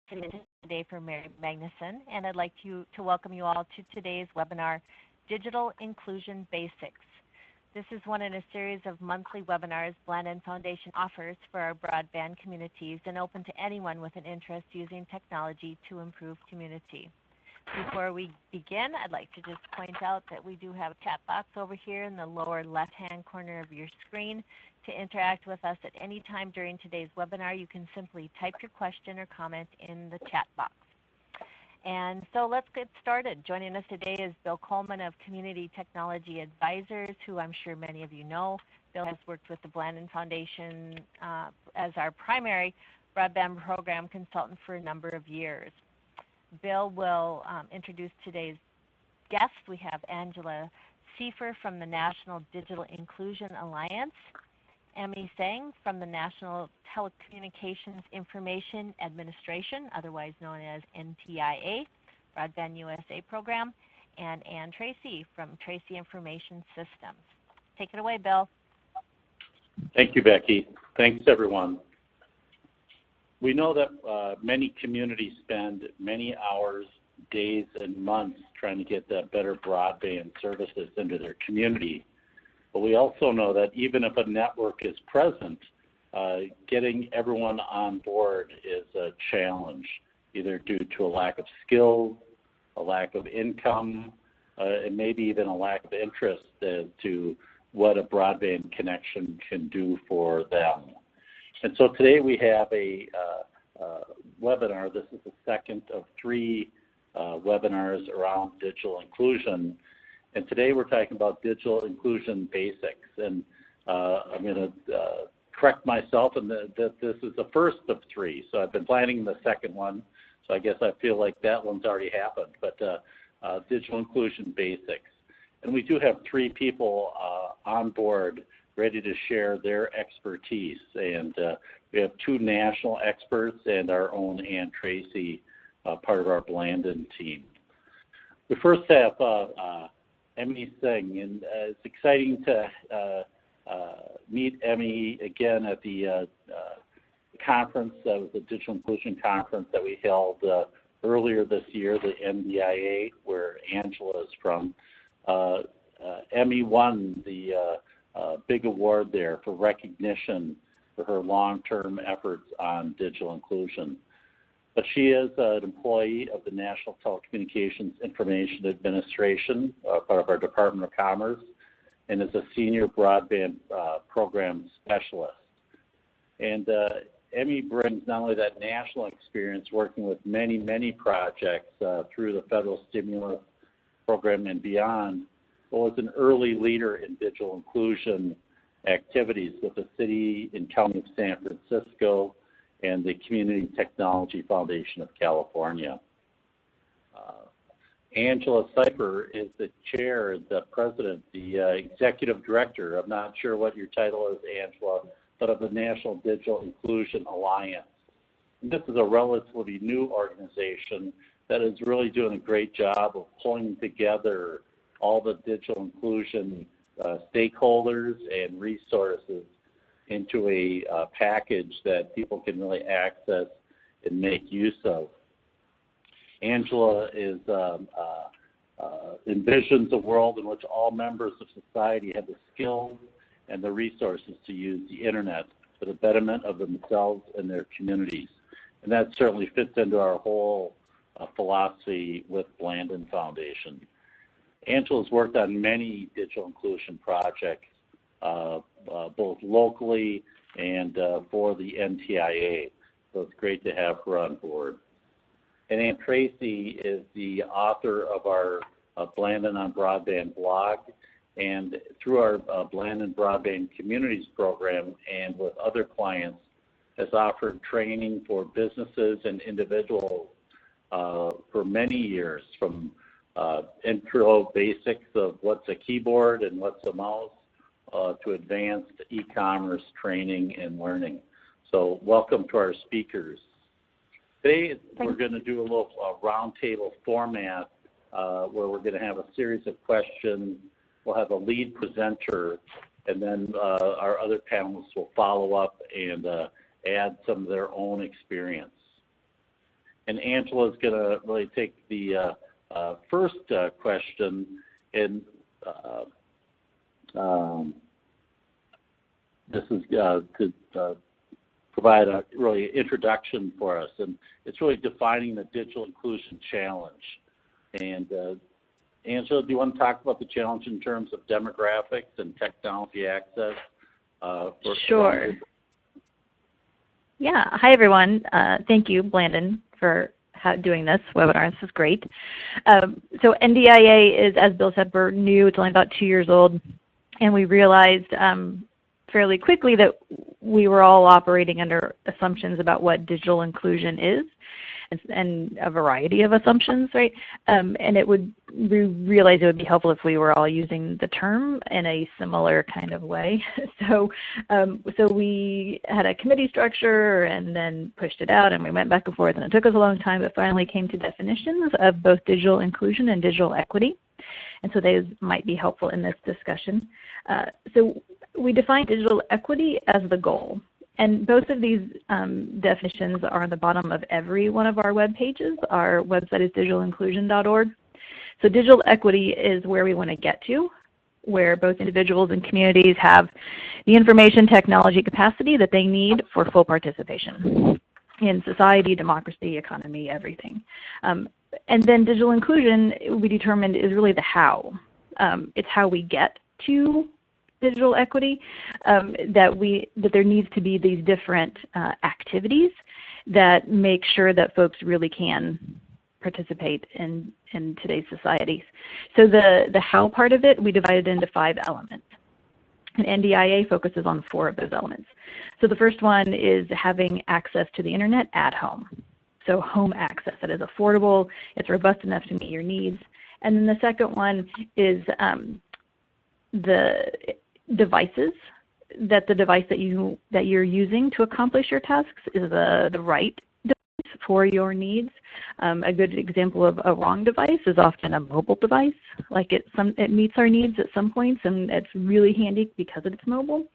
today for Mary Magnuson, and I'd like to welcome you all to today's webinar, Digital Inclusion Basics. This is one in a series of monthly webinars Blandin Foundation offers for our broadband communities and open to anyone with an interest using technology to improve community. Before we begin, I'd like to just point out that we do have a chat box over here in the lower left-hand corner of your screen. To interact with us at any time during today's webinar, you can simply type your question or comment in the chat box. And so let's get started. Joining us today is Bill Coleman of Community Technology Advisors, who I'm sure many of you know. Bill has worked with the Blandin Foundation as our primary broadband program consultant for a number of years. Bill will introduce today's guests. We have Angela Seifer from the National Digital Inclusion Alliance, Emmy Tseng from the National Telecommunications Information Administration, otherwise known as NTIA, Broadband USA program, and Ann Tracy from Tracy Information Systems. Take it away, Bill. Thank you, Becky. Thanks, everyone. We know that many communities spend many hours, days, and months trying to get that better broadband services into their community. But we also know that even if a network is present, getting everyone on board is a challenge, either due to a lack of skills, a lack of income, and maybe even a lack of interest as to what a broadband connection can do for them. And so today we have a webinar. This is the second of three webinars around digital inclusion. And today we're talking about digital inclusion basics. And I'm going to correct myself in that this is the first of three. So I've been planning the second one. So I guess I feel like that one's already happened. But digital inclusion basics. And we do have three people on board ready to share their expertise. And we have two national experts and our own Ann Tracy, part of our Blandin team. We first have Emmy Tseng, and it's exciting to meet Emmy again at the conference. That was the Digital Inclusion Conference that we held earlier this year, the NDIA, where Angela is from. Emmy won the big award there for recognition for her long-term efforts on digital inclusion. But she is an employee of the National Telecommunications Information Administration, part of our Department of Commerce, and is a senior broadband program specialist. And Emmy brings not only that national experience working with many, many projects through the federal stimulus program and beyond, but was an early leader in digital inclusion activities with the City and County of San Francisco and the Community Technology Foundation of California. Angela Seifer is the chair, the president, the executive director. I'm not sure what your title is, Angela, but of the National Digital Inclusion Alliance. And this is a relatively new organization that is really doing a great job of pulling together all the digital inclusion stakeholders and resources into a package that people can really access and make use of. Angela is envisions a world in which all members of society have the skills and the resources to use the internet for the betterment of themselves and their communities. And that certainly fits into our whole philosophy with Blandin Foundation. Angela's worked on many digital inclusion projects, both locally and for the NTIA. So it's great to have her on board. And Ann Tracy is the author of our Blandin on Broadband blog. And through our Blandin Broadband Communities program and with other clients, has offered training for businesses and individuals for many years, from intro basics of what's a keyboard and what's a mouse to advanced e-commerce training and learning. So welcome to our speakers. Today we're going to do a little roundtable format where we're going to have a series of questions. We'll have a lead presenter, and then our other panelists will follow up and add some of their own experience. And Angela is going to really take the first question, and this is to provide a really introduction for us, and it's really defining the digital inclusion challenge. And Angela, do you want to talk about the challenge in terms of demographics and technology access? Sure. Yeah. Hi, everyone. Thank you, Blandin, for doing this webinar. This is great. So NDIA is, as Bill said, we're new. It's only about 2 years old. And we realized fairly quickly that we were all operating under assumptions about what digital inclusion is, and a variety of assumptions, right? And we realized it would be helpful if we were all using the term in a similar kind of way. So we had a committee structure and then pushed it out, and we went back and forth, and it took us a long time, but finally came to definitions of both digital inclusion and digital equity. And so those might be helpful in this discussion. So we define digital equity as the goal. And both of these definitions are on the bottom of every one of our web pages. Our website is digitalinclusion.org. So digital equity is where we want to get to, where both individuals and communities have the information technology capacity that they need for full participation in society, democracy, economy, everything. And then digital inclusion, we determined, is really the how. It's how we get to digital equity, that there needs to be these different activities that make sure that folks really can participate in today's societies. So the how part of it, we divided into 5 elements. And NDIA focuses on 4 of those elements. So the first one is having access to the internet at home. So home access that is affordable, it's robust enough to meet your needs. And then the second one is the devices, that the device that you're using to accomplish your tasks is the right device for your needs. A good example of a wrong device is often a mobile device. Like it meets our needs at some points, and it's really handy because it's mobile,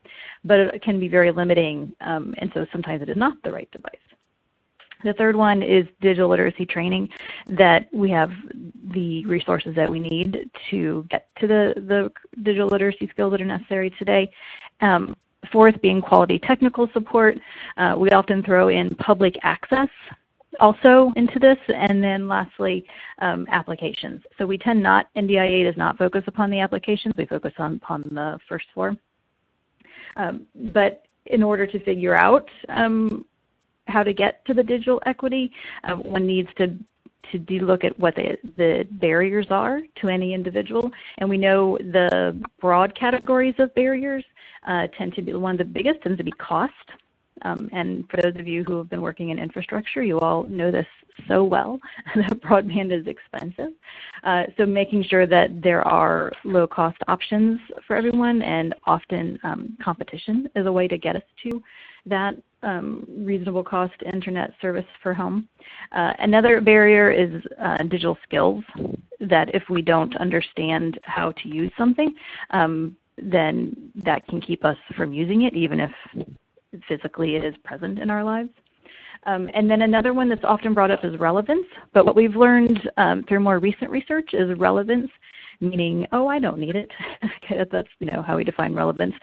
but it can be very limiting, and so sometimes it is not the right device. The third one is digital literacy training, that we have the resources that we need to get to the digital literacy skills that are necessary today. Fourth being quality technical support. We often throw in public access also into this, and then lastly, applications. So we tend not, NDIA does not focus upon the applications, we focus upon the first 4. But in order to figure out how to get to the digital equity, one needs to look at what the barriers are to any individual. And we know the broad categories of barriers tend to be, one of the biggest tends to be cost. And for those of you who have been working in infrastructure, you all know this so well, that broadband is expensive. So making sure that there are low-cost options for everyone, and often competition is a way to get us to that reasonable cost internet service for home. Another barrier is digital skills, that if we don't understand how to use something, then that can keep us from using it, even if physically it is present in our lives. And then another one that's often brought up is relevance, but what we've learned through more recent research is relevance, meaning, oh, I don't need it. That's how we define relevance.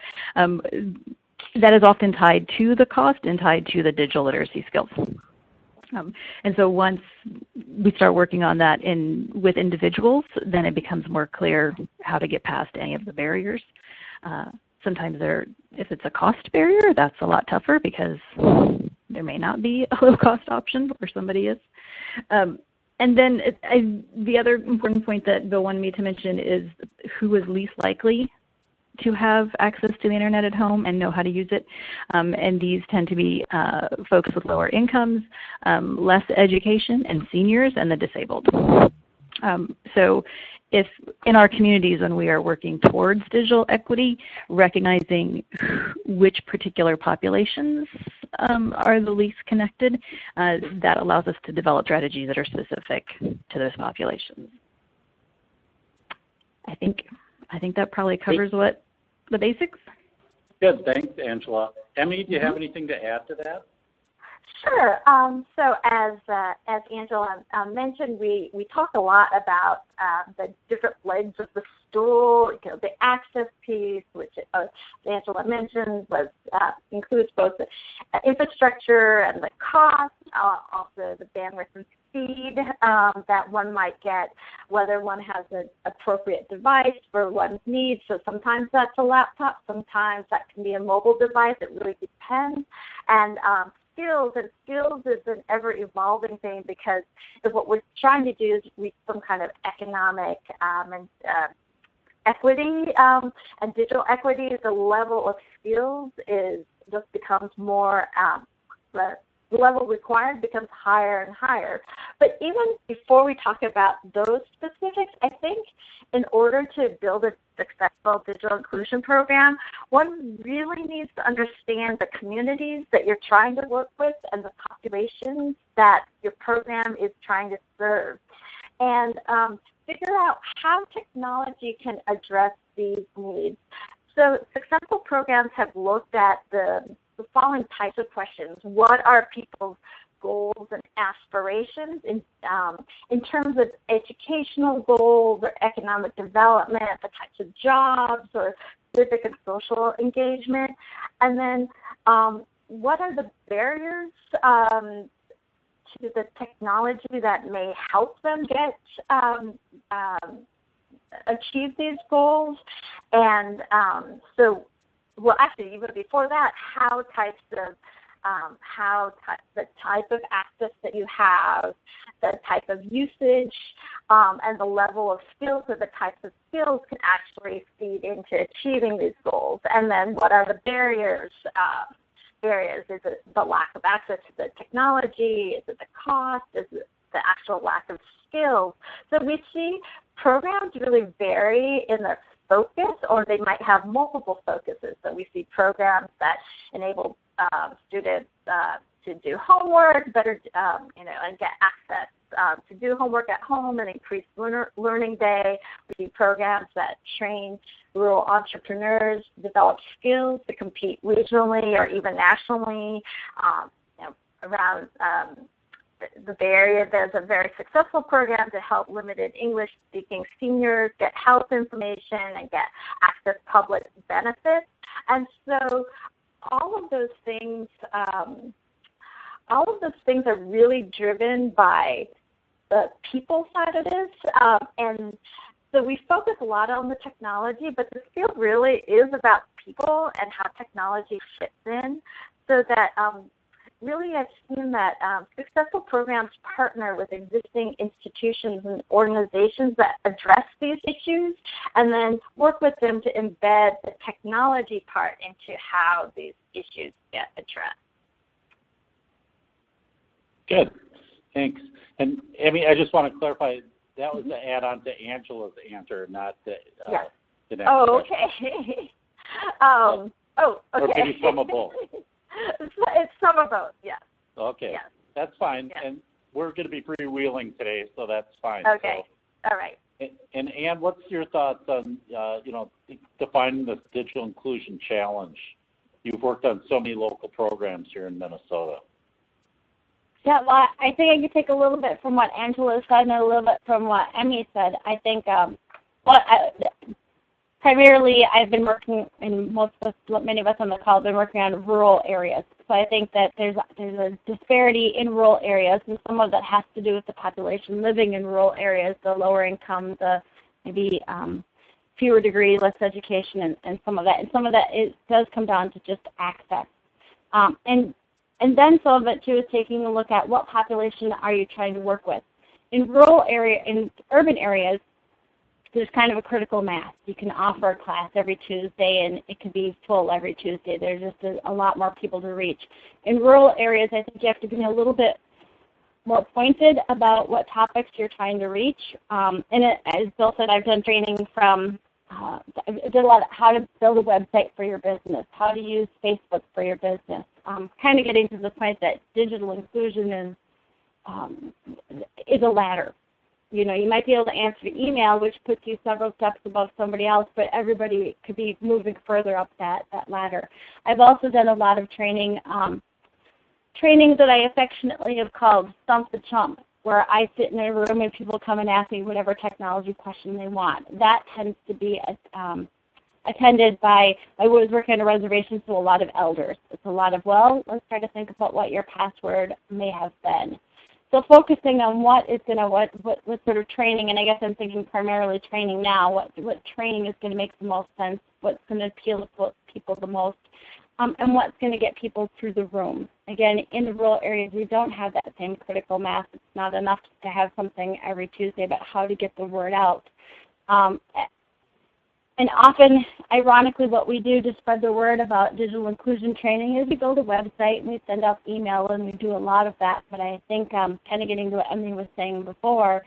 That is often tied to the cost and tied to the digital literacy skills. And so once we start working on that with individuals, then it becomes more clear how to get past any of the barriers. Sometimes if it's a cost barrier, that's a lot tougher because there may not be a low-cost option, or somebody is. And then the other important point that Bill wanted me to mention is who is least likely to have access to the internet at home and know how to use it. And these tend to be folks with lower incomes, less education, and seniors, and the disabled. So if in our communities, when we are working towards digital equity, recognizing which particular populations are the least connected, that allows us to develop strategies that are specific to those populations. I think that probably covers what the basics. Good, thanks, Angela. Emmy, do you have anything to add to that? Sure. So as Angela mentioned, we talk a lot about the different legs of the stool. The access piece, which Angela mentioned, includes both the infrastructure and the cost, also the bandwidth and speed that one might get, whether one has an appropriate device for one's needs. So sometimes that's a laptop, sometimes that can be a mobile device. It really depends. And skills is an ever-evolving thing, because if what we're trying to do is reach some kind of economic and equity and digital equity, the level of skills just becomes more, the level required becomes higher and higher. But even before we talk about those specifics, I think in order to build a successful digital inclusion program, one really needs to understand the communities that you're trying to work with and the populations that your program is trying to serve, and figure out how technology can address these needs. So successful programs have looked at the following types of questions. What are people's goals and aspirations in terms of educational goals or economic development, the types of jobs or civic and social engagement? And then what are the barriers to the technology that may help them get achieve these goals? And well, actually, even before that, the type of access that you have, the type of usage, and the level of skills, or the types of skills can actually feed into achieving these goals. And then what are the barriers? Is it the lack of access to the technology? Is it the cost? Is it the actual lack of skills? So we see programs really vary in their focus, or they might have multiple focuses. So we see programs that enable students to do homework better, and get access to do homework at home and increase learning day. We see programs that train rural entrepreneurs to develop skills to compete regionally or even nationally. Around the Bay Area, there's a very successful program to help limited English-speaking seniors get health information and get access to public benefits. And so all of those things are really driven by the people side of this. And so we focus a lot on the technology, but this field really is about people and how technology fits in, so that really I've seen that successful programs partner with existing institutions and organizations that address these issues, and then work with them to embed the technology part into how these issues get addressed. Good, thanks. And Amy, I just want to clarify, that was the add-on to Angela's answer, not the next question. Okay. Okay. Or maybe some of both. It's some of both, yes. Okay, yes. That's fine. Yes. And we're going to be freewheeling today, so that's fine. Okay, all right. And Ann, what's your thoughts on, defining this digital inclusion challenge? You've worked on so many local programs here in Minnesota. Yeah, well, I think I could take a little bit from what Angela said and a little bit from what Emmy said. I think primarily I've been working, and many of us on the call have been working on rural areas. So I think that there's a disparity in rural areas, and some of that has to do with the population living in rural areas, the lower income, the maybe fewer degrees, less education, and some of that. And some of that does come down to just access. And then some of it, too, is taking a look at what population are you trying to work with. In urban areas, there's kind of a critical mass. You can offer a class every Tuesday, and it can be full every Tuesday. There's just a lot more people to reach. In rural areas, I think you have to be a little bit more pointed about what topics you're trying to reach. As Bill said, I've done training from I did a lot of how to build a website for your business, how to use Facebook for your business. Kind of getting to the point that digital inclusion is a ladder. You might be able to answer email, which puts you several steps above somebody else, but everybody could be moving further up that ladder. I've also done a lot of training trainings that I affectionately have called Stump the Chump, where I sit in a room and people come and ask me whatever technology question they want. That tends to be attended by, I was working on a reservation, so a lot of elders. It's a lot of, well, let's try to think about what your password may have been. So focusing on what sort of training, and I guess I'm thinking primarily training now, what training is going to make the most sense, what's going to appeal to people the most, and what's going to get people through the room. Again, in the rural areas, we don't have that same critical mass. It's not enough to have something every Tuesday about how to get the word out. And often, ironically, what we do to spread the word about digital inclusion training is we build a website and we send out email, and we do a lot of that. But I think kind of getting to what Emily was saying before,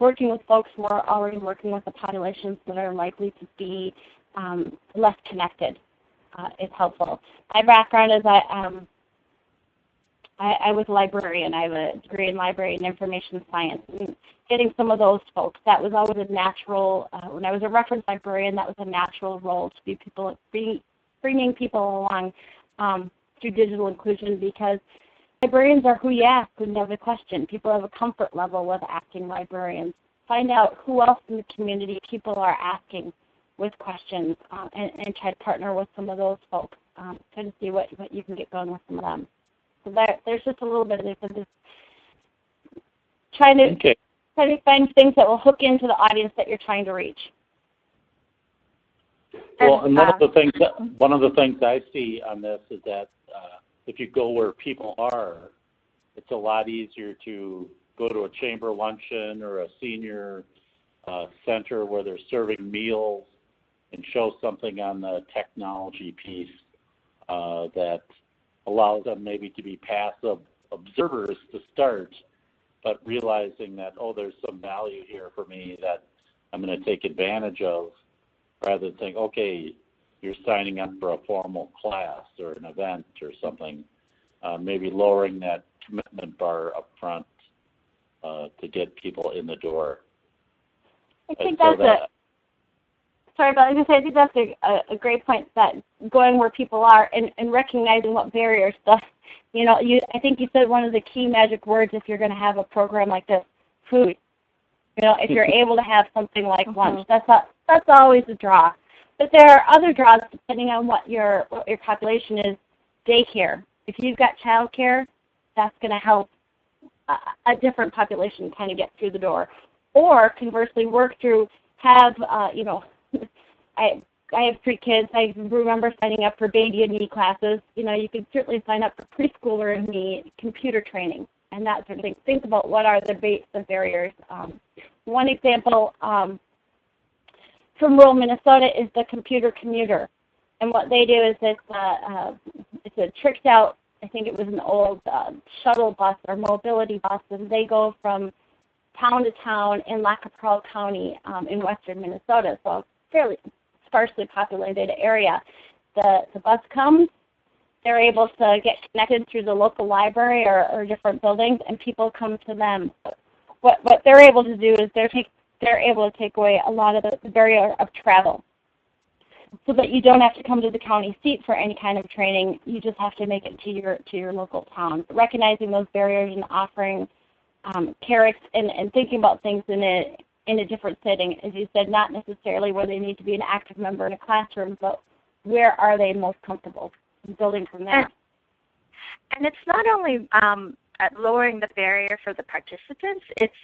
working with folks who are already working with the populations that are likely to be less connected is helpful. My background is I was a librarian. I have a degree in library and information science. And getting some of those folks, that was always a natural, when I was a reference librarian, that was a natural role to be bringing people along through digital inclusion, because librarians are who you ask when you have a question. People have a comfort level with asking librarians. Find out who else in the community people are asking with questions, and try to partner with some of those folks. Try to see what you can get going with some of them. So there's just a little bit of this, trying to find things that will hook into the audience that you're trying to reach. Well, and one of the things I see on this is that if you go where people are, it's a lot easier to go to a chamber luncheon or a senior center where they're serving meals and show something on the technology piece that allows them maybe to be passive observers to start, but realizing that, oh, there's some value here for me that I'm going to take advantage of, rather than think, okay, you're signing up for a formal class or an event or something, maybe lowering that commitment bar up front to get people in the door. I think Sorry, but I was going to say, I think that's a great point, that going where people are and recognizing what barriers. I think you said one of the key magic words if you're going to have a program like this, food. If you're able to have something like lunch, that's always a draw. But there are other draws depending on what your population is. Daycare. If you've got childcare, that's going to help a different population kind of get through the door. Or conversely, I have 3 kids. I remember signing up for baby and me classes. You could certainly sign up for preschooler and me computer training and that sort of thing. Think about what are the barriers. One example from rural Minnesota is the computer commuter. And what they do is it's a tricked out, I think it was an old shuttle bus or mobility bus, and they go from town to town in Lackaproil County in western Minnesota, so fairly sparsely populated area. The bus comes, they're able to get connected through the local library or different buildings, and people come to them. What they're able to do is they're able to take away a lot of the barrier of travel, so that you don't have to come to the county seat for any kind of training. You just have to make it to your local town. Recognizing those barriers and offering carrots and thinking about things in a different setting, as you said, not necessarily where they need to be an active member in a classroom, but where are they most comfortable, and building from there. And it's not only at lowering the barrier for the participants, it's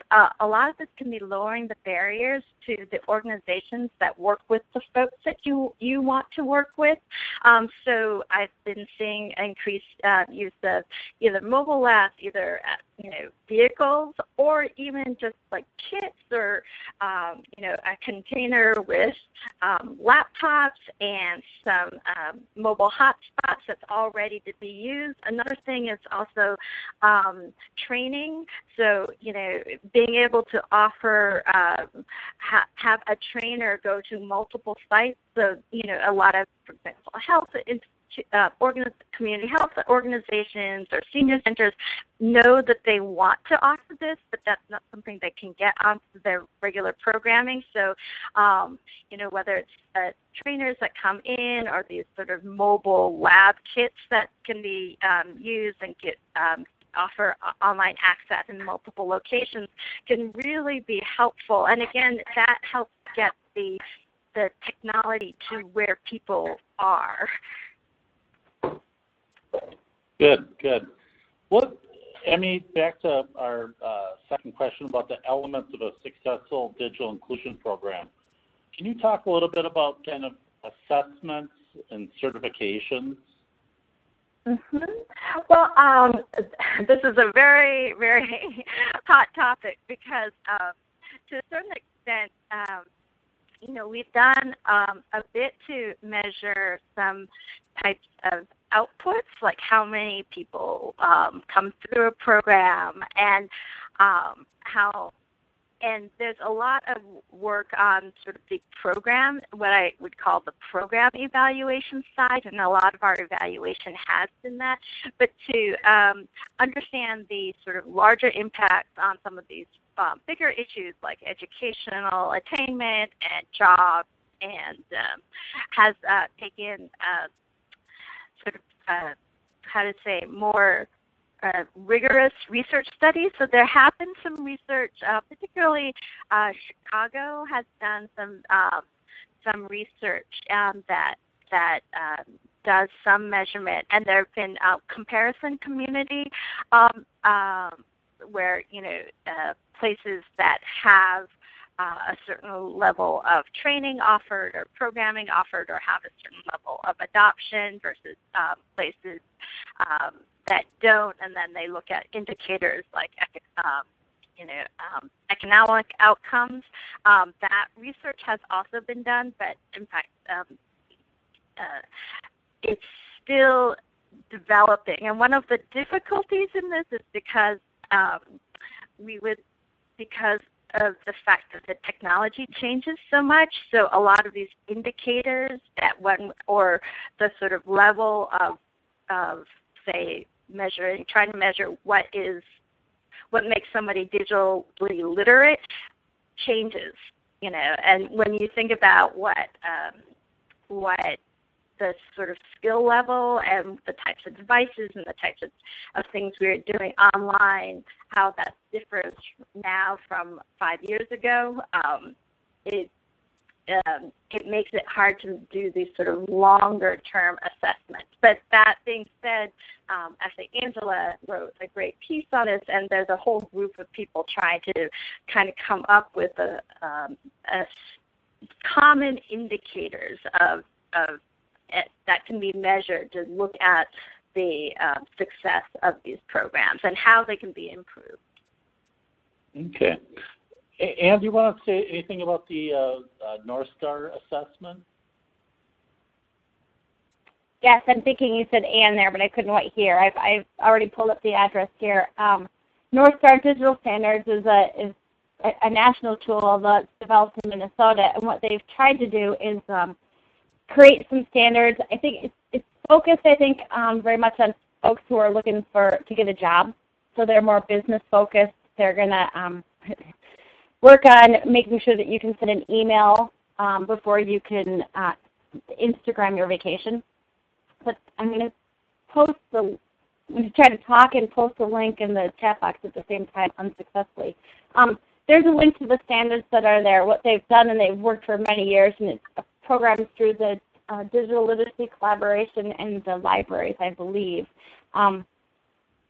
a lot of this can be lowering the barriers to the organizations that work with the folks that you want to work with. So I've been seeing increased use of either mobile apps, either vehicles, or even just like kits or a container with laptops and some mobile hotspots that's all ready to be used. Another thing is also training. So being able to offer have a trainer go to multiple sites. So a lot of, for example, health community health organizations or senior centers know that they want to offer this, but that's not something they can get onto their regular programming. So, whether it's trainers that come in or these sort of mobile lab kits that can be used and offer online access in multiple locations can really be helpful. And again, that helps get the technology to where people are. Good. Emmy, back to our second question about the elements of a successful digital inclusion program. Can you talk a little bit about kind of assessments and certifications? Mm-hmm. Well, this is a very, very hot topic because to a certain extent, we've done a bit to measure some types of outputs, like how many people come through a program, and and there's a lot of work on sort of the program, what I would call the program evaluation side, and a lot of our evaluation has been that. But to understand the sort of larger impacts on some of these bigger issues like educational attainment and jobs, and has taken sort of more rigorous research studies. So there have been some research, particularly Chicago has done some research that does some measurement, and there have been comparison community where places that have a certain level of training offered or programming offered or have a certain level of adoption versus places that don't, and then they look at indicators like economic outcomes. That research has also been done, but in fact it's still developing. And one of the difficulties in this is because of the fact that the technology changes so much. So a lot of these indicators or the sort of level of say trying to measure what makes somebody digitally literate changes, and when you think about what the sort of skill level and the types of devices and the types of things we're doing online, how that differs now from 5 years ago, it makes it hard to do these sort of longer term assessments. But that being said, actually Angela wrote a great piece on this, and there's a whole group of people trying to kind of come up with a common indicators of that can be measured to look at the success of these programs and how they can be improved. Okay. Anne, do you want to say anything about the North Star assessment? Yes, I'm thinking you said Anne there, but I couldn't quite hear. I've already pulled up the address here. North Star Digital Standards is a national tool that's developed in Minnesota, and what they've tried to do is create some standards. I think it's focused, very much on folks who are looking to get a job. So they're more business focused. They're going to work on making sure that you can send an email before you can Instagram your vacation. But I'm going to try to talk and post a link in the chat box at the same time unsuccessfully. There's a link to the standards that are there, what they've done, and they've worked for many years, and it's programs through the Digital Literacy Collaboration and the libraries, I believe.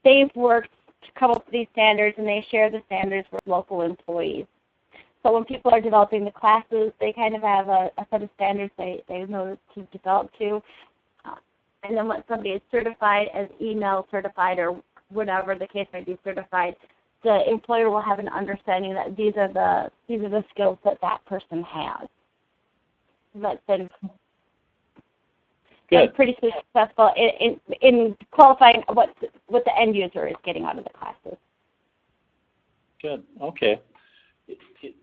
They've worked to come up with these standards, and they share the standards with local employees. So when people are developing the classes, they kind of have a set of standards they know to develop to. And then when somebody is certified as email certified or whatever the case may be certified, the employer will have an understanding that these are the skills that person has. That's been pretty successful in qualifying what the end user is getting out of the classes. Good. Okay.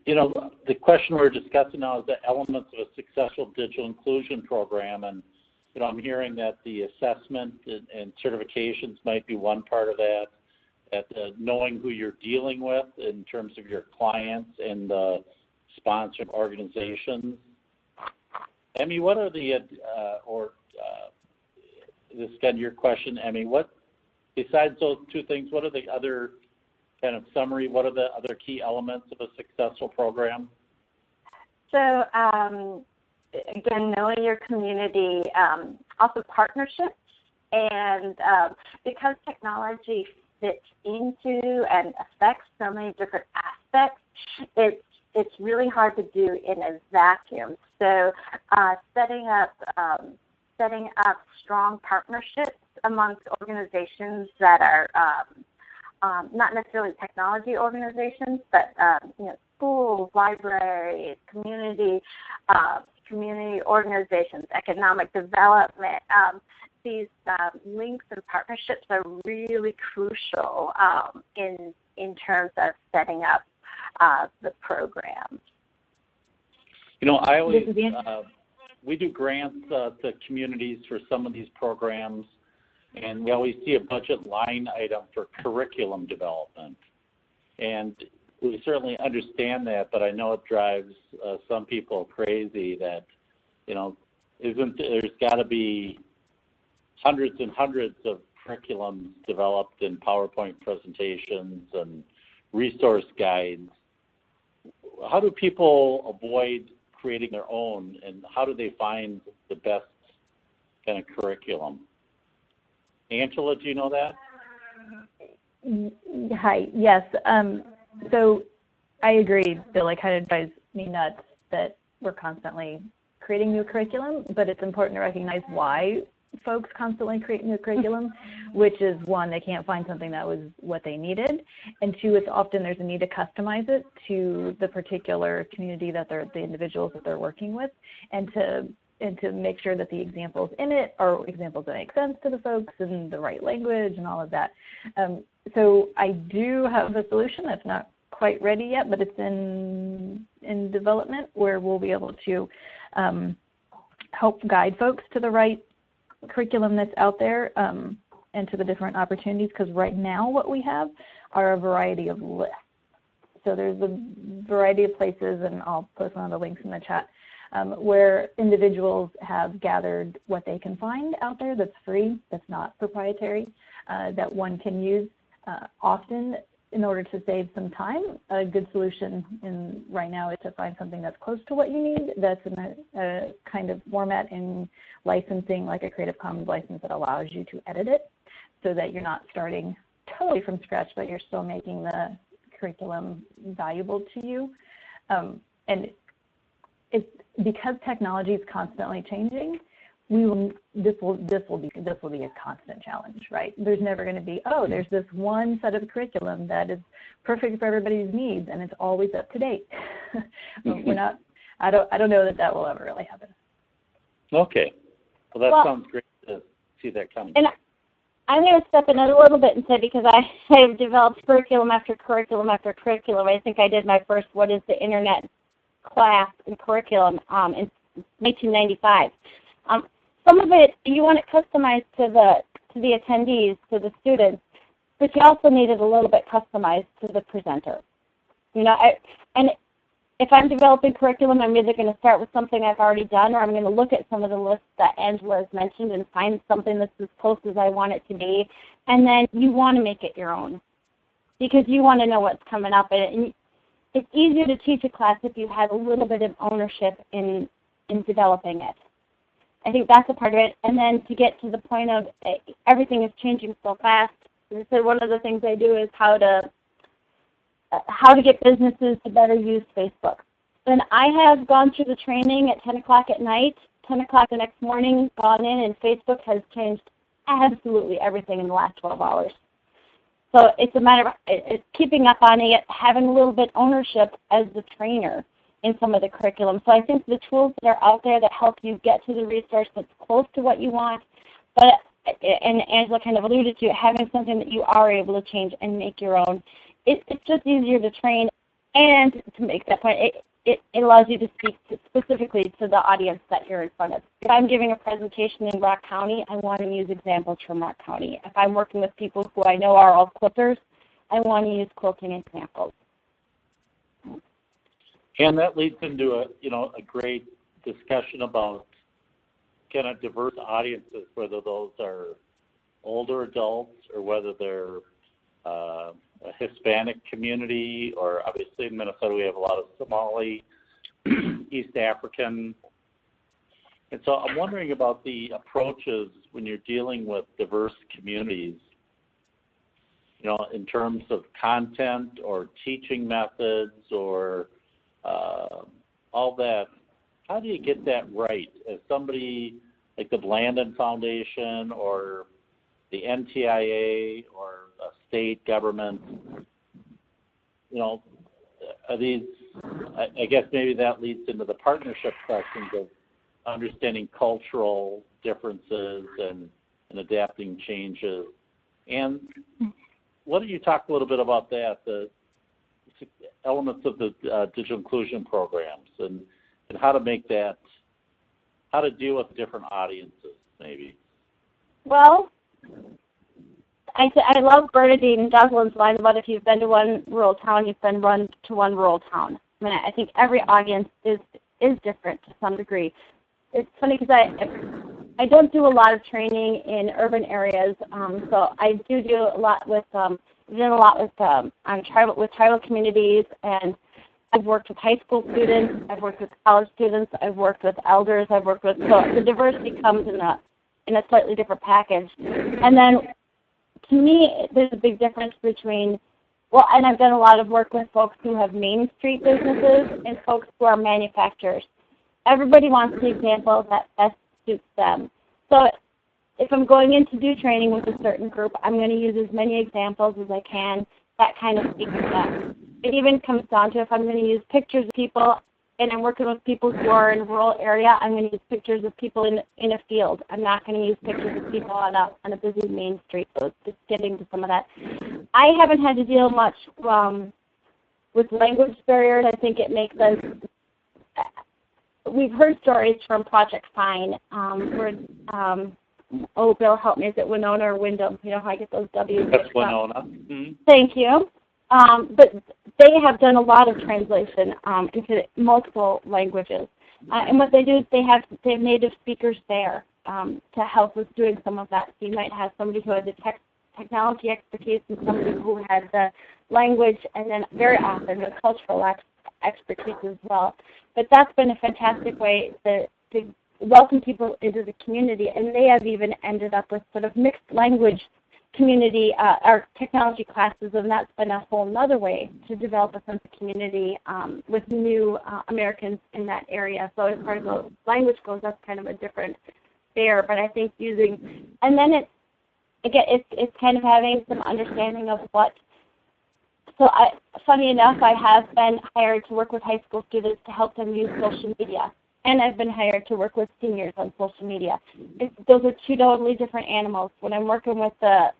The question we're discussing now is the elements of a successful digital inclusion program, and I'm hearing that the assessment and certifications might be one part of that, that knowing who you're dealing with in terms of your clients and the sponsor organizations. Emmy, what are the, this is kind of your question, Emmy, what, besides those two things, what are the other kind of summary, what are the other key elements of a successful program? So, again, knowing your community, also partnerships, and because technology fits into and affects so many different aspects, it's really hard to do in a vacuum. So, setting up strong partnerships amongst organizations that are not necessarily technology organizations, but schools, libraries, community organizations, economic development. These links and partnerships are really crucial in terms of setting up the program. I always we do grants to communities for some of these programs, and we always see a budget line item for curriculum development. And we certainly understand that, but I know it drives some people crazy that, there's got to be hundreds and hundreds of curriculums developed in PowerPoint presentations and resource guides. How do people avoid creating their own, and how do they find the best kind of curriculum? Angela, do you know that? Hi, yes. So I agree, Bill. It kind of drives me nuts that we're constantly creating new curriculum, but it's important to recognize why folks constantly create new curriculum, which is, one, they can't find something that was what they needed, and two, it's often there's a need to customize it to the particular community that the individuals that they're working with, and to make sure that the examples in it are examples that make sense to the folks in the right language and all of that. So I do have a solution that's not quite ready yet, but it's in development, where we'll be able to help guide folks to the right curriculum that's out there, and to the different opportunities, because right now what we have are a variety of lists. So there's a variety of places, and I'll post one of the links in the chat, where individuals have gathered what they can find out there that's free, that's not proprietary, that one can use often in order to save some time. A good solution right now is to find something that's close to what you need, that's in a kind of format in licensing, like a Creative Commons license that allows you to edit it, so that you're not starting totally from scratch, but you're still making the curriculum valuable to you. And it's because technology is constantly changing, this will be a constant challenge, right? There's never going to be, there's this one set of curriculum that is perfect for everybody's needs, and it's always up to date. I don't know that will ever really happen. Okay, well that sounds great to see that coming. And I'm going to step in a little bit and say, because I have developed curriculum after curriculum after curriculum. I think I did my first What is the Internet class in curriculum in 1995. Some of it, you want it customized to the attendees, to the students, but you also need it a little bit customized to the presenter. And if I'm developing curriculum, I'm either going to start with something I've already done, or I'm going to look at some of the lists that Angela has mentioned and find something that's as close as I want it to be. And then you want to make it your own, because you want to know what's coming up. And it's easier to teach a class if you have a little bit of ownership in developing it. I think that's a part of it. And then to get to the point of everything is changing so fast. So one of the things I do is how to get businesses to better use Facebook. And I have gone through the training at 10 o'clock at night, 10 o'clock the next morning, gone in, and Facebook has changed absolutely everything in the last 12 hours. So it's a matter of it's keeping up on it, having a little bit ownership as the trainer in some of the curriculum. So I think the tools that are out there that help you get to the resource that's close to what you want, but, and Angela kind of alluded to, having something that you are able to change and make your own. It's just easier to train, and to make that point, it allows you to speak specifically to the audience that you're in front of. If I'm giving a presentation in Rock County, I want to use examples from Rock County. If I'm working with people who I know are all quilters, I want to use quilting examples. And that leads into a great discussion about kind of diverse audiences, whether those are older adults or whether they're a Hispanic community, or obviously in Minnesota we have a lot of Somali, East African. And so I'm wondering about the approaches when you're dealing with diverse communities, in terms of content or teaching methods or all that. How do you get that right as somebody like the Blandin Foundation or the NTIA or a state government? Are these, I guess maybe that leads into the partnership questions of understanding cultural differences and adapting changes. And why don't you talk a little bit about that, the elements of the digital inclusion programs and how to make that, how to deal with different audiences, maybe? Well, I love Bernadine Devlin's line about if you've been to one rural town, you've been run to one rural town. I mean, I think every audience is different to some degree. It's funny because I don't do a lot of training in urban areas, so I do a lot with tribal communities, and I've worked with high school students, I've worked with college students, I've worked with elders, so the diversity comes in a slightly different package. And then to me, there's a big difference between, and I've done a lot of work with folks who have Main Street businesses and folks who are manufacturers. Everybody wants the example that best suits them. So if I'm going in to do training with a certain group, I'm going to use as many examples as I can that kind of speak to them. It even comes down to if I'm going to use pictures of people and I'm working with people who are in a rural area, I'm going to use pictures of people in a field. I'm not going to use pictures of people on a busy main street. So just getting to some of that. I haven't had to deal much with language barriers. I think it makes us. We've heard stories from Project Fine where, Bill, help me, is it Winona or Wyndham? You know how I get those W's? That's Winona. Mm-hmm. Thank you. But they have done a lot of translation into multiple languages. And what they do is they have native speakers there to help with doing some of that. So you might have somebody who has the technology expertise and somebody who has the language, and then very often the cultural expertise as well. But that's been a fantastic way to welcome people into the community, and they have even ended up with sort of mixed language community or technology classes, and that's been a whole other way to develop a sense of community with new Americans in that area. So as far as the language goes, that's kind of a different there. But I think and then it's kind of having some understanding of what. So funny enough, I have been hired to work with high school students to help them use social media. And I've been hired to work with seniors on social media. Those are two totally different animals. When I'm working with the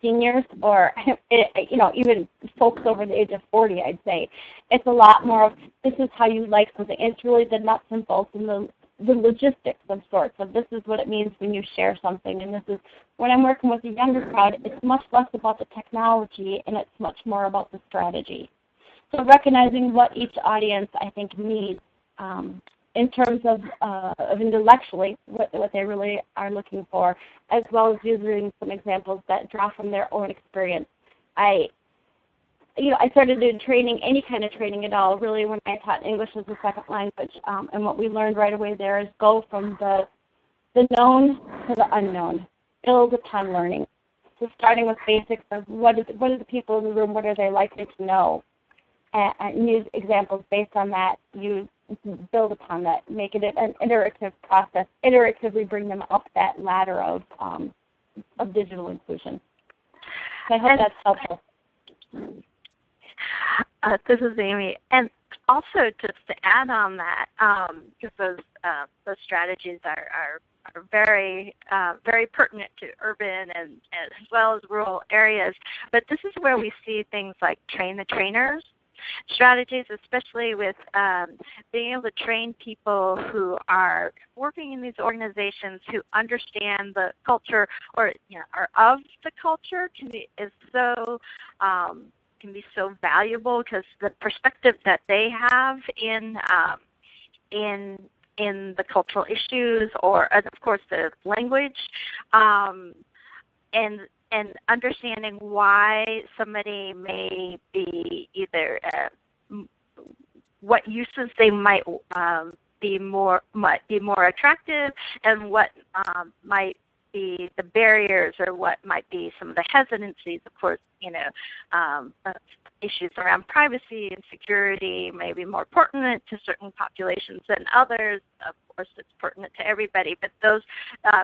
seniors or, even folks over the age of 40, I'd say, it's a lot more of this is how you like something. It's really the nuts and bolts and the logistics of sorts. So this is what it means when you share something. And this is, when I'm working with a younger crowd, it's much less about the technology and it's much more about the strategy. So recognizing what each audience, I think, needs in terms of intellectually what they really are looking for, as well as using some examples that draw from their own experience. I started doing training, any kind of training at all, really when I taught English as a second language. And what we learned right away there is go from the known to the unknown, build upon learning. So starting with basics of what are the people in the room, what are they likely to know, and use examples based on that. You build upon that, make it an iterative process, iteratively bring them up that ladder of digital inclusion. So I hope that's helpful. This is Amy, and also just to add on that, because those strategies are very very pertinent to urban and as well as rural areas. But this is where we see things like train the trainers. strategies, especially with being able to train people who are working in these organizations who understand the culture or are of the culture can be so valuable, because the perspective that they have in the cultural issues, or of course the language, and understanding why somebody may be either what uses they might be more attractive, and what might be the barriers, or what might be some of the hesitancies. Of course, issues around privacy and security may be more pertinent to certain populations than others. Of course, it's pertinent to everybody, but those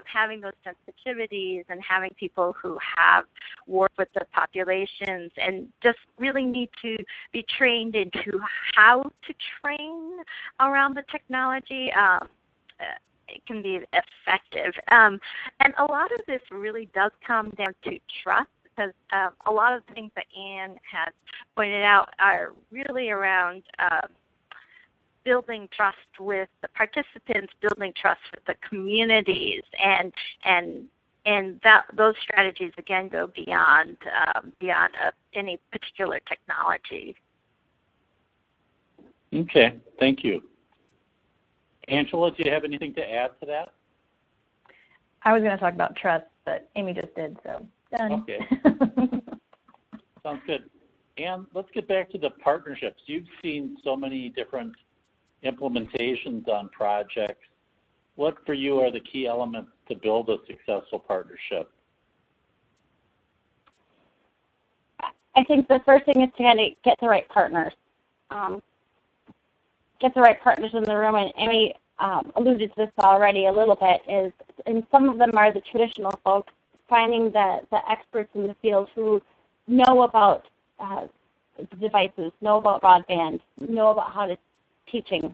having those sensitivities and having people who have worked with the populations and just really need to be trained into how to train around the technology, it can be effective. And a lot of this really does come down to trust, because a lot of the things that Anne has pointed out are really around building trust with the participants, building trust with the communities, and that those strategies again go beyond any particular technology. Okay, thank you. Angela, do you have anything to add to that? I was going to talk about trust, but Amy just did, so done. Okay. Sounds good. And let's get back to the partnerships. You've seen so many different implementations on projects. What for you are the key elements to build a successful partnership? I think the first thing is to kind of get the right partners. Get the right partners in the room, and Amy alluded to this already a little bit, and some of them are the traditional folks, finding the experts in the field who know about the devices, know about broadband, know about how to teaching.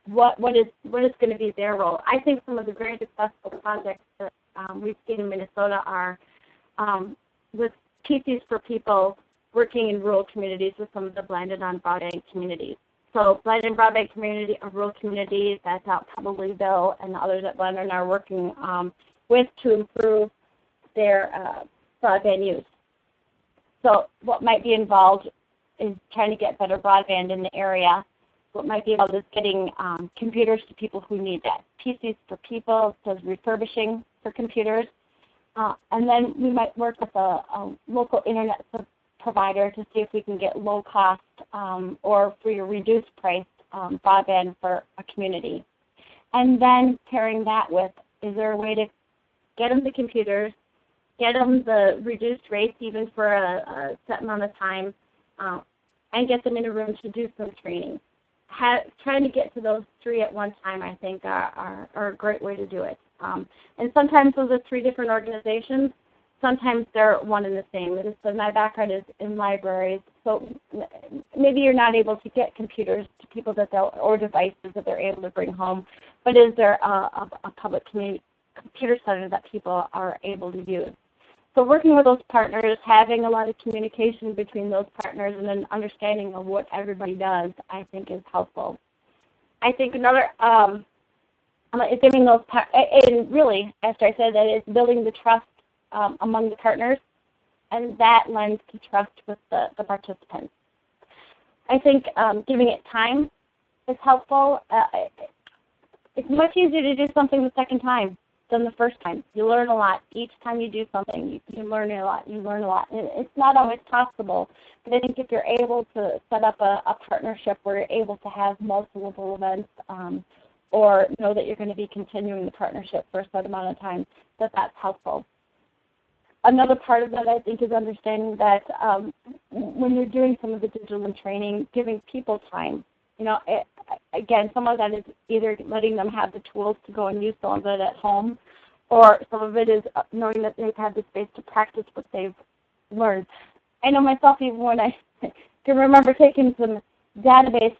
What is going to be their role? I think some of the very successful projects that we've seen in Minnesota are with PCs for people working in rural communities with some of the Blandin on broadband communities. So Blandin broadband community, a rural community that's out Probablyville, and others at Blandin are working with to improve their broadband use. So what might be involved is trying to get better broadband in the area. What might be involved is getting computers to people who need that. PCs for people, so refurbishing for computers. And then we might work with a local internet provider to see if we can get low cost or free or reduced price broadband for a community. And then pairing that with, is there a way to get them the computers, get them the reduced rates even for a set amount of time, and get them in a room to do some training. Trying to get to those three at one time, I think, are a great way to do it. And sometimes those are three different organizations. Sometimes they're one and the same. So my background is in libraries, so maybe you're not able to get computers to people or devices that they're able to bring home, but is there a public computer center that people are able to use? So working with those partners, having a lot of communication between those partners, and then understanding of what everybody does, I think is helpful. I think another is giving those, and really, after I said that, is building the trust among the partners, and that lends to trust with the participants. I think giving it time is helpful. It's much easier to do something the second time than the first time. You learn a lot. Each time you do something, you learn a lot. You learn a lot. It's not always possible, but I think if you're able to set up a partnership where you're able to have multiple events, or know that you're going to be continuing the partnership for a set amount of time, that's helpful. Another part of that, I think, is understanding that when you're doing some of the digital training, giving people time. Again, some of that is either letting them have the tools to go and use some of it at home, or some of it is knowing that they've had the space to practice what they've learned. I know myself, even when I can remember taking some database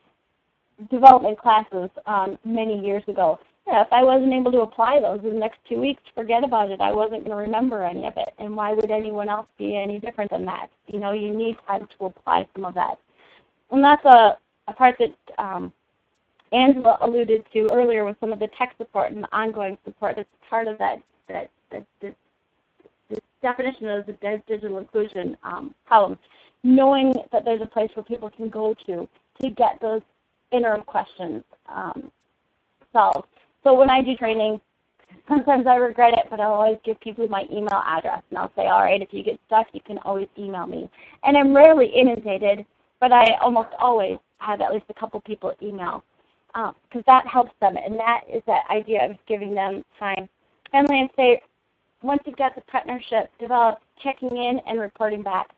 development classes many years ago. Yeah, if I wasn't able to apply those in the next 2 weeks, forget about it. I wasn't going to remember any of it. And why would anyone else be any different than that? You need time to apply some of that. And that's a part that Angela alluded to earlier with some of the tech support and the ongoing support. It's part of that this definition of the digital inclusion problem. Knowing that there's a place where people can go to get those interim questions solved. So when I do training, sometimes I regret it, but I'll always give people my email address, and I'll say, all right, if you get stuck, you can always email me. And I'm rarely inundated, but I almost always have at least a couple people email, because that helps them, and that is that idea of giving them time. Finally, I'd say, once you've got the partnership developed, checking in and reporting back,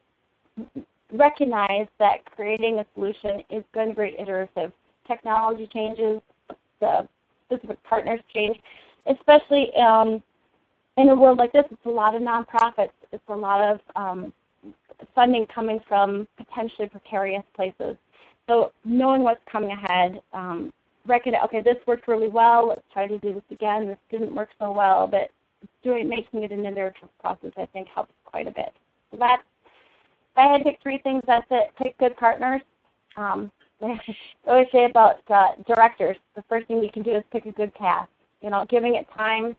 recognize that creating a solution is going to be iterative. Technology changes, the specific partners change, especially in a world like this. It's a lot of nonprofits. It's a lot of funding coming from potentially precarious places. So knowing what's coming ahead, recognize, okay, this worked really well. Let's try to do this again. This didn't work so well, but making it an iterative process, I think, helps quite a bit. So that's, if I had to pick three things, that's it. Pick good partners. I always say about directors, the first thing you can do is pick a good cast. Giving it time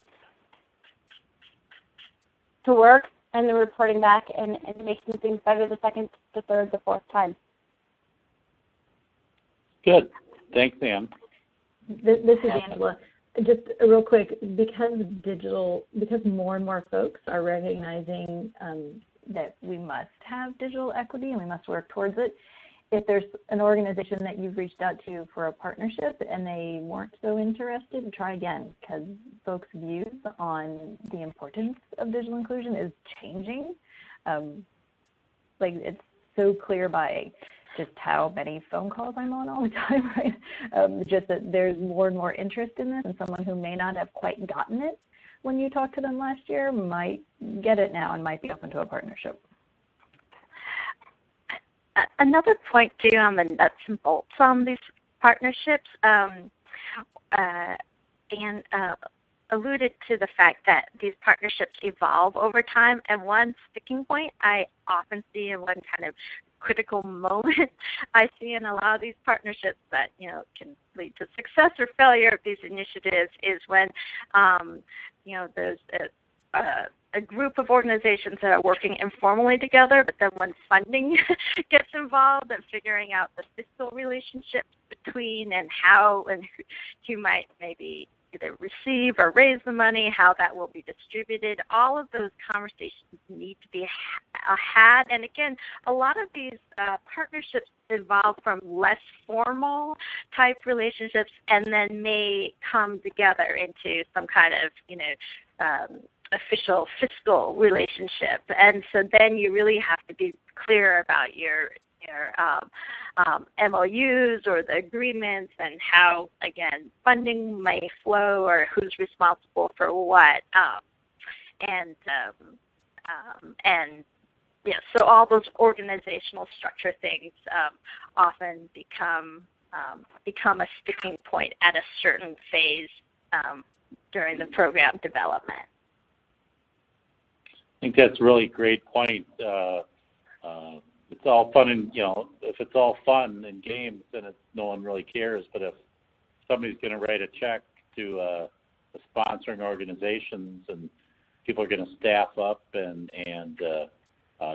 to work and then reporting back and making things better the second, the third, the fourth time. Good. Thanks, Ann. This is Angela. Just real quick, because more and more folks are recognizing that we must have digital equity and we must work towards it, if there's an organization that you've reached out to for a partnership and they weren't so interested, try again, because folks' views on the importance of digital inclusion is changing. It's so clear by just how many phone calls I'm on all the time, right? Just that there's more and more interest in this, and someone who may not have quite gotten it when you talked to them last year might get it now and might be open to a partnership. Another point, too, on the nuts and bolts on these partnerships, and alluded to the fact that these partnerships evolve over time, and one sticking point I often see, in one kind of critical moment I see in a lot of these partnerships that can lead to success or failure of these initiatives, is when there's a group of organizations that are working informally together, but then when funding gets involved and figuring out the fiscal relationships between and how and who might maybe either receive or raise the money, how that will be distributed, all of those conversations need to be had. And again, a lot of these partnerships evolve from less formal type relationships and then may come together into some kind of, official fiscal relationship. And so then you really have to be clear about your MOUs or the agreements and how, again, funding may flow or who's responsible for what. So all those organizational structure things often become a sticking point at a certain phase during the program development. I think that's a really great point. It's all fun and, if it's all fun and games, then no one really cares. But if somebody's going to write a check to the sponsoring organizations and people are going to staff up and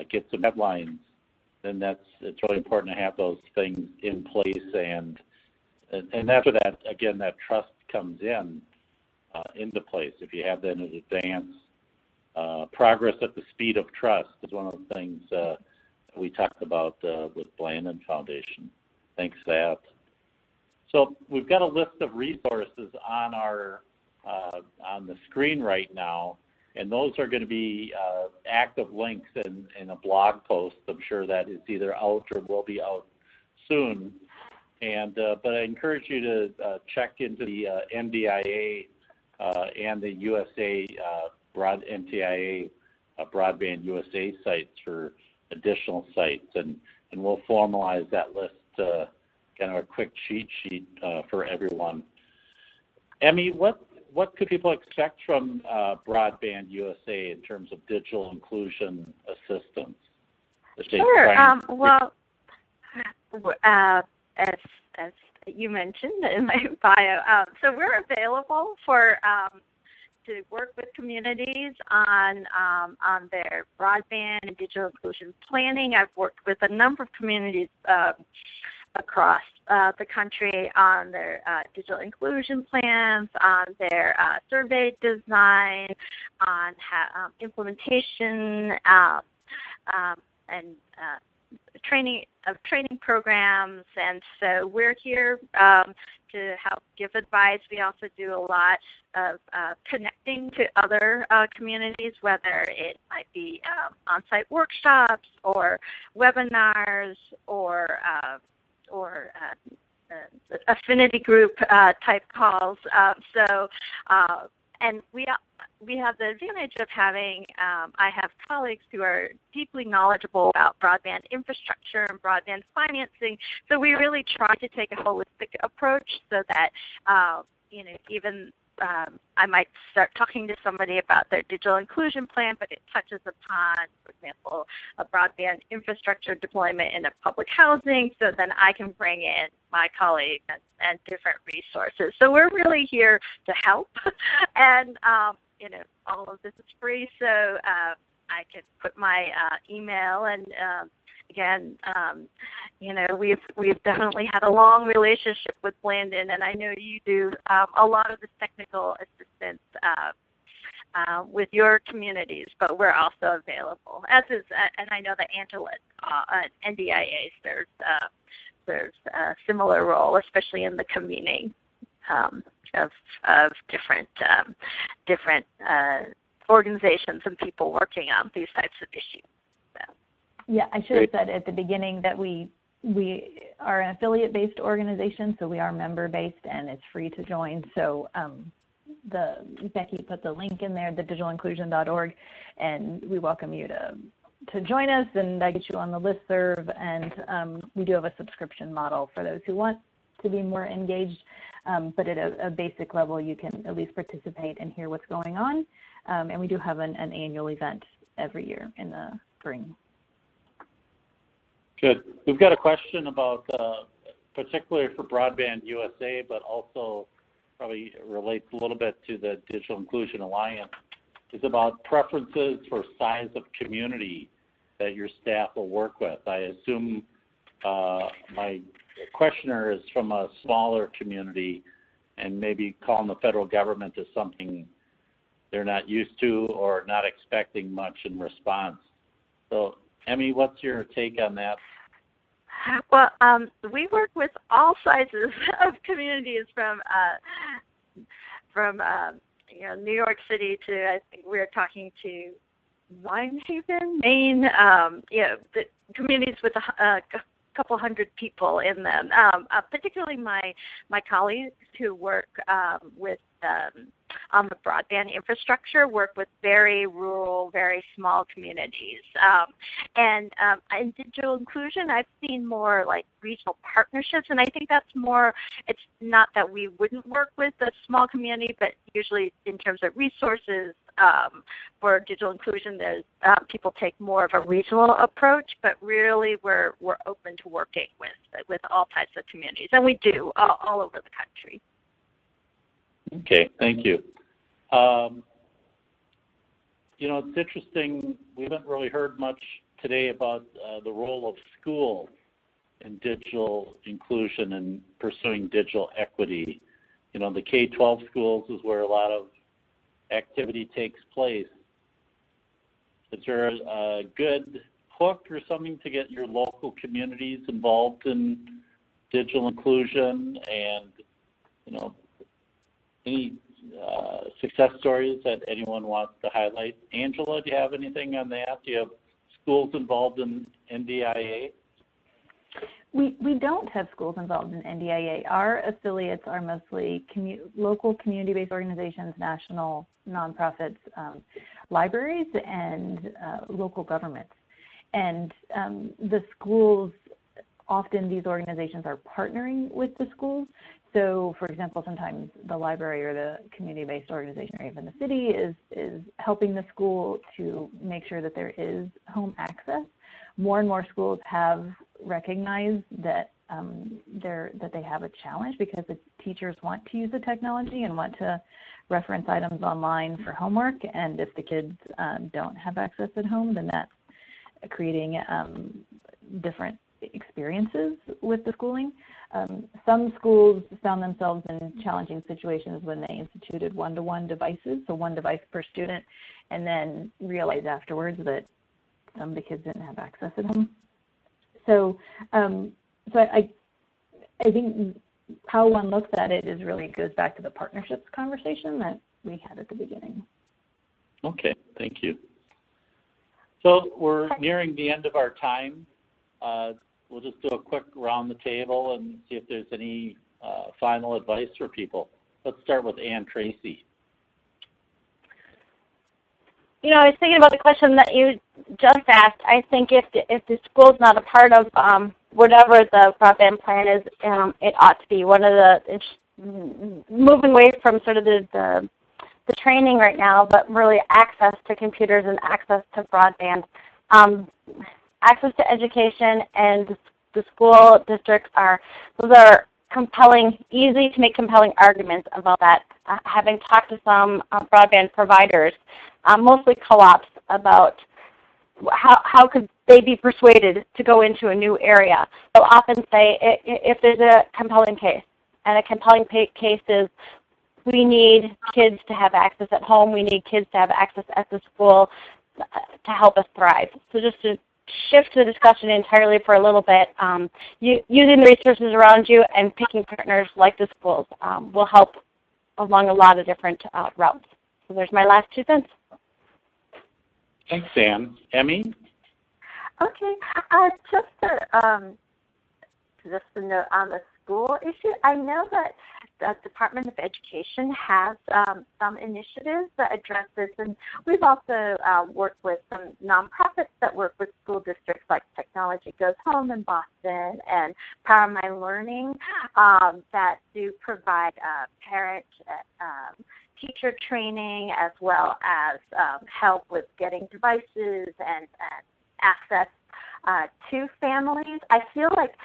get some headlines, then it's really important to have those things in place. And after that, again, that trust comes into place. If you have that in advance, progress at the speed of trust is one of the things we talked about with Blandin Foundation. Thanks for that. So we've got a list of resources on our on the screen right now, and those are going to be active links in a blog post. I'm sure that is either out or will be out soon. And but I encourage you to check into the NDIA and the USA NTIA Broadband USA sites for additional sites, and we'll formalize that list, kind of a quick cheat sheet for everyone. Emmy, what could people expect from Broadband USA in terms of digital inclusion assistance? Sure. as you mentioned in my bio, so we're available for to work with communities on their broadband and digital inclusion planning. I've worked with a number of communities across the country on their digital inclusion plans, on their survey design, on implementation, and training programs. And so we're here to help give advice. We also do a lot of connecting to other communities, whether it might be on-site workshops or webinars or affinity group type calls. And we have the advantage of having, I have colleagues who are deeply knowledgeable about broadband infrastructure and broadband financing. So we really try to take a holistic approach so that, even I might start talking to somebody about their digital inclusion plan, but it touches upon, for example, a broadband infrastructure deployment in a public housing, so then I can bring in my colleagues and different resources. So we're really here to help, and all of this is free, so I can put my email and again, we've definitely had a long relationship with Blandin, and I know you do a lot of the technical assistance with your communities, but we're also available, and I know that Angela at NDIA serves a similar role, especially in the convening of different organizations and people working on these types of issues. Yeah, I should have said at the beginning that we are an affiliate-based organization, so we are member-based and it's free to join. So Becky put the link in there, thedigitalinclusion.org, and we welcome you to join us, and I get you on the listserv. And we do have a subscription model for those who want to be more engaged, but at a basic level, you can at least participate and hear what's going on. And we do have an annual event every year in the spring. Good. We've got a question about, particularly for Broadband USA, but also probably relates a little bit to the Digital Inclusion Alliance. It's about preferences for size of community that your staff will work with. I assume my questioner is from a smaller community, and maybe calling the federal government is something they're not used to or not expecting much in response. So, Emmy, what's your take on that? Well, we work with all sizes of communities from New York City to, I think we're talking to Winehaven, Maine. The communities with a couple hundred people in them. Particularly my colleagues who work with on the broadband infrastructure work with very rural, very small communities. And in digital inclusion, I've seen more like regional partnerships, and I think that's more, it's not that we wouldn't work with a small community, but usually in terms of resources for digital inclusion, there's people take more of a regional approach, but really we're open to working with all types of communities, and we do all over the country. Okay, thank you. It's interesting. We haven't really heard much today about the role of schools in digital inclusion and pursuing digital equity. The K-12 schools is where a lot of activity takes place. Is there a good hook or something to get your local communities involved in digital inclusion, and any success stories that anyone wants to highlight? Angela, do you have anything on that? Do you have schools involved in NDIA? We don't have schools involved in NDIA. Our affiliates are mostly local community-based organizations, national nonprofits, libraries, and local governments. And the schools, often these organizations are partnering with the schools. So, for example, sometimes the library or the community-based organization or even the city is helping the school to make sure that there is home access. More and more schools have recognize that that they have a challenge, because the teachers want to use the technology and want to reference items online for homework, and if the kids don't have access at home, then that's creating different experiences with the schooling. Some schools found themselves in challenging situations when they instituted one-to-one devices, so one device per student, and then realized afterwards that some of the kids didn't have access at home. So, I think how one looks at it is really goes back to the partnerships conversation that we had at the beginning. Okay, thank you. So we're nearing the end of our time. We'll just do a quick round the table and see if there's any final advice for people. Let's start with Ann Tracy. You know, I was thinking about the question that you just asked. I think if the school's not a part of whatever the broadband plan is, it ought to be. One of the moving away from sort of the training right now, but really access to computers and access to broadband. Access to education and the school districts those are compelling, easy to make compelling arguments about that. Having talked to some broadband providers, mostly co-ops, about how could they be persuaded to go into a new area. They'll often say if there's a compelling case, and a compelling case is we need kids to have access at home, we need kids to have access at the school to help us thrive. So just to shift the discussion entirely for a little bit, using the resources around you and picking partners like the schools will help along a lot of different routes. So there's my last 2 cents. Thanks, Ann. Emmy? Okay, just a note on the school issue. I know that the Department of Education has some initiatives that address this, and we've also worked with some nonprofits that work with school districts like Technology Goes Home in Boston and Power My Learning that do provide parent teacher training as well as help with getting devices and access to families. I feel like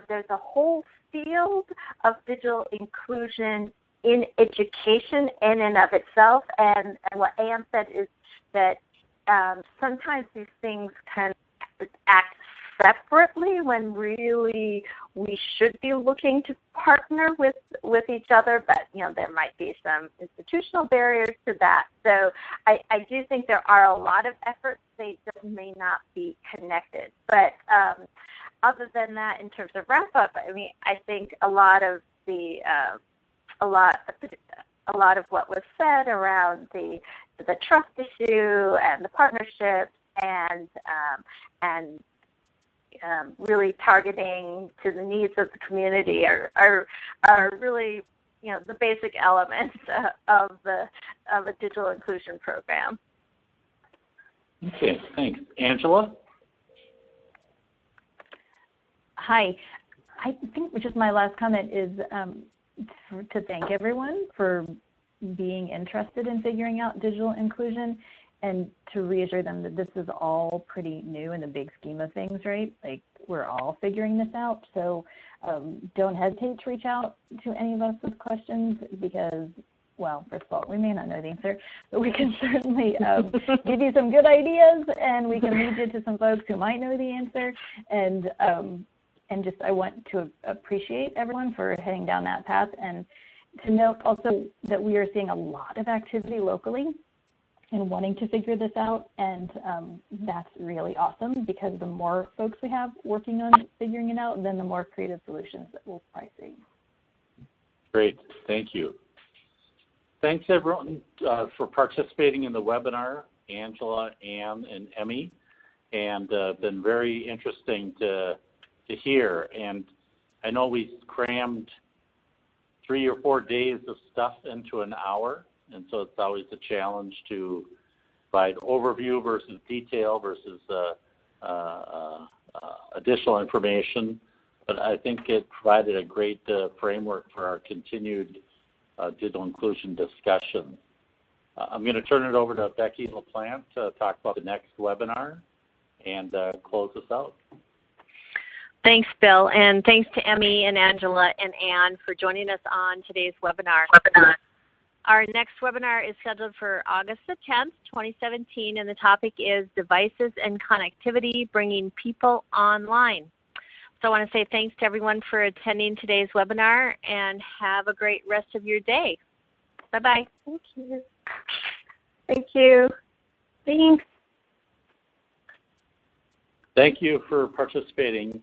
there's a whole field of digital inclusion in education in and of itself, and what Ann said is that sometimes these things can act separately when really we should be looking to partner with each other, but there might be some institutional barriers to that. So I do think there are a lot of efforts. They just may not be connected. But other than that, in terms of wrap up, I mean, I think a lot of what was said around the trust issue and the partnerships and really targeting to the needs of the community are really the basic elements of a digital inclusion program. Okay, thanks. Angela? Hi. I think just my last comment is to thank everyone for being interested in figuring out digital inclusion, and to reassure them that this is all pretty new in the big scheme of things, right? Like, we're all figuring this out. So don't hesitate to reach out to any of us with questions because, well, first of all, we may not know the answer, but we can certainly give you some good ideas, and we can lead you to some folks who might know the answer. And just I want to appreciate everyone for heading down that path, and to note also that we are seeing a lot of activity locally and wanting to figure this out, and that's really awesome, because the more folks we have working on figuring it out, then the more creative solutions that we'll probably see. Great, thank you. Thanks everyone for participating in the webinar, Angela, Ann, and Emmy, and been very interesting to hear. And I know we crammed 3 or 4 days of stuff into an hour, and so it's always a challenge to provide overview versus detail versus additional information. But I think it provided a great framework for our continued digital inclusion discussion. I'm going to turn it over to Becky LaPlante to talk about the next webinar and close us out. Thanks, Bill, and thanks to Emmy and Angela and Ann for joining us on today's webinar. Our next webinar is scheduled for August the 10th, 2017, and the topic is Devices and Connectivity, Bringing People Online. So I want to say thanks to everyone for attending today's webinar, and have a great rest of your day. Bye-bye. Thank you. Thank you. Thanks. Thank you for participating.